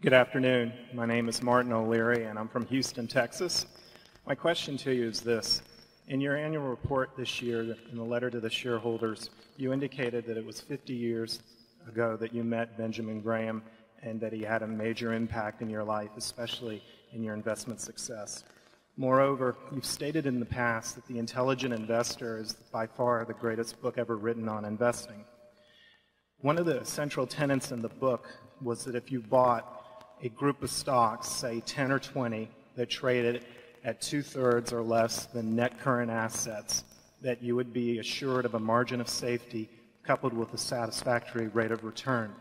Good afternoon. My name is Martin O'Leary, and I'm from Houston, Texas. My question to you is this. In your annual report this year, in the letter to the shareholders, you indicated that it was 50 years ago that you met Benjamin Graham and that he had a major impact in your life, especially in your investment success. Moreover, you've stated in the past that The Intelligent Investor is by far the greatest book ever written on investing. One of the central tenets in the book was that if you bought a group of stocks, say 10 or 20, that traded at 2/3 or less than net current assets, that you would be assured of a margin of safety coupled with a satisfactory rate of return.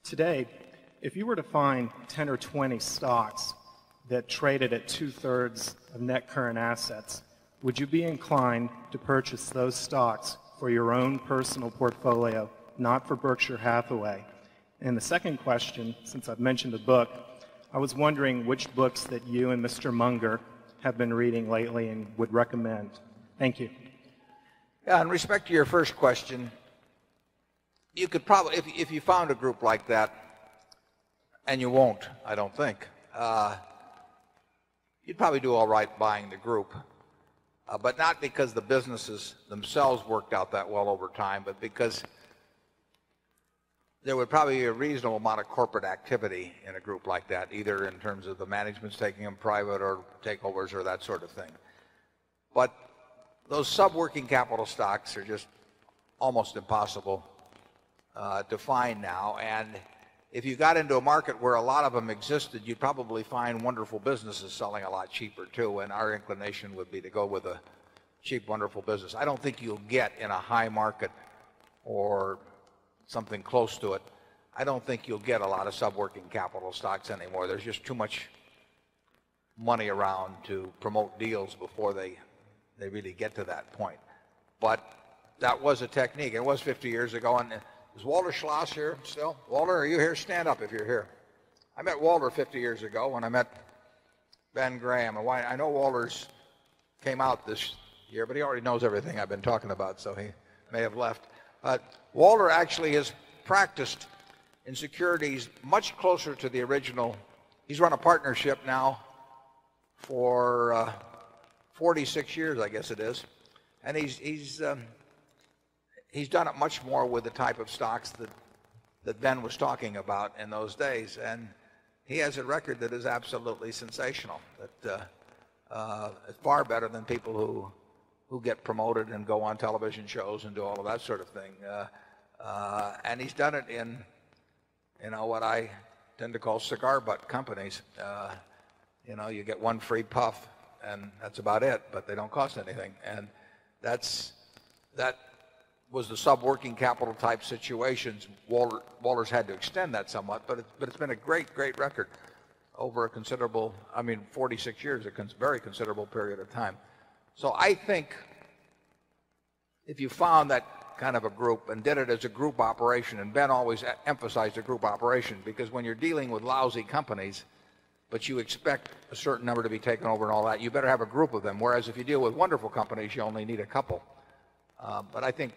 Today, if you were to find 10 or 20 stocks that traded at 2/3 of net current assets, would you be inclined to purchase those stocks for your own personal portfolio, not for Berkshire Hathaway? And the second question, since I've mentioned a book, I was wondering which books that you and Mr. Munger have been reading lately and would recommend. Thank you. Yeah, in respect to your first question, you could probably, if you found a group like that, and you won't, I don't think, you'd probably do all right buying the group. But not because the businesses themselves worked out that well over time, but because there would probably be a reasonable amount of corporate activity in a group like that, either in terms of the management's taking them private or takeovers or that sort of thing. But those sub-working capital stocks are just almost impossible to find now. And if you got into a market where a lot of them existed, you'd probably find wonderful businesses selling a lot cheaper too. And our inclination would be to go with a cheap, wonderful business. I don't think you'll get in a high market or something close to it. I don't think you'll get a lot of sub-working capital stocks anymore. There's just too much money around to promote deals before they really get to that point. But that was a technique. It was 50 years ago. And is Walter Schloss here still? Walter, are you here? Stand up if you're here. I met Walter 50 years ago when I met Ben Graham. And I know Walter's came out this year, but he already knows everything I've been talking about, so he may have left. Walter actually has practiced in securities much closer to the original. He's run a partnership now for 46 years, I guess it is. And he's done it much more with the type of stocks that Ben was talking about in those days. And he has a record that is absolutely sensational. That is far better than people who get promoted and go on television shows and do all of that sort of thing. And he's done it in, what I tend to call cigar butt companies. You get one free puff and that's about it, but they don't cost anything. And that was the sub-working capital type situations. Walter's had to extend that somewhat, but it's been a great record over a considerable, 46 years, a very considerable period of time. So I think if you found that kind of a group and did it as a group operation, and Ben always emphasized a group operation, because when you're dealing with lousy companies, but you expect a certain number to be taken over and all that, you better have a group of them. Whereas if you deal with wonderful companies, you only need a couple. But I think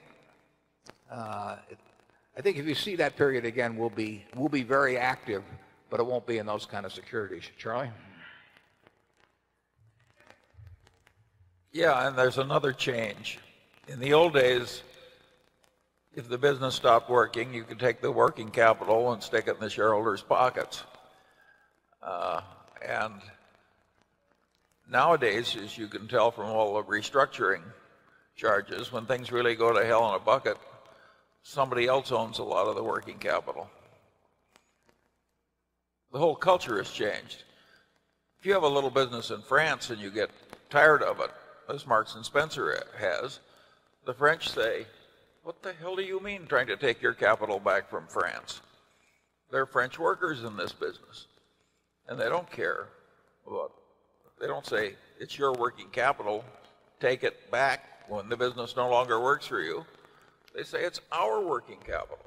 if you see that period again, we'll be very active, but it won't be in those kind of securities. Charlie? Yeah, and there's another change. In the old days, if the business stopped working, you could take the working capital and stick it in the shareholders' pockets. And nowadays, as you can tell from all the restructuring charges, when things really go to hell in a bucket, somebody else owns a lot of the working capital. The whole culture has changed. If you have a little business in France and you get tired of it, as Marks and Spencer has, the French say, "What the hell do you mean trying to take your capital back from France? They're French workers in this business." And they don't care about, they don't say, "It's your working capital, take it back when the business no longer works for you." They say, "It's our working capital."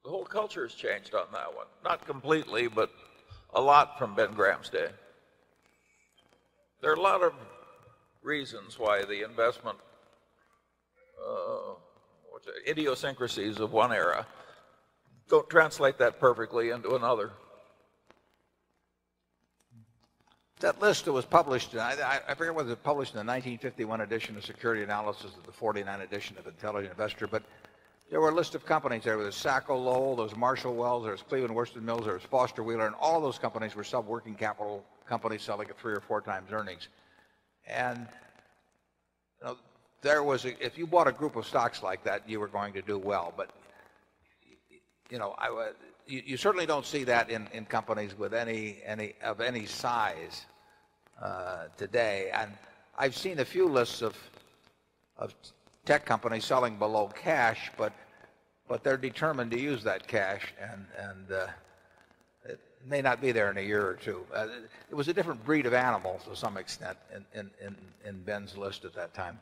The whole culture has changed on that one. Not completely, but a lot from Ben Graham's day. There are a lot of reasons why the investment idiosyncrasies of one era don't translate that perfectly into another. That list that was published, I forget whether it was published in the 1951 edition of Security Analysis or the 49 edition of Intelligent Investor, but there were a list of companies there. There was Sacco Lowell, there was Marshall Wells, there was Cleveland Worsted Mills, there was Foster Wheeler, and all those companies were sub-working capital companies selling at 3 or 4 times earnings. And there was if you bought a group of stocks like that, you were going to do well. But you certainly don't see that in companies with any size today. And I've seen a few lists of tech companies selling below cash, but they're determined to use that cash, and it may not be there in a year or two. It was a different breed of animal to some extent in Ben's list at that time.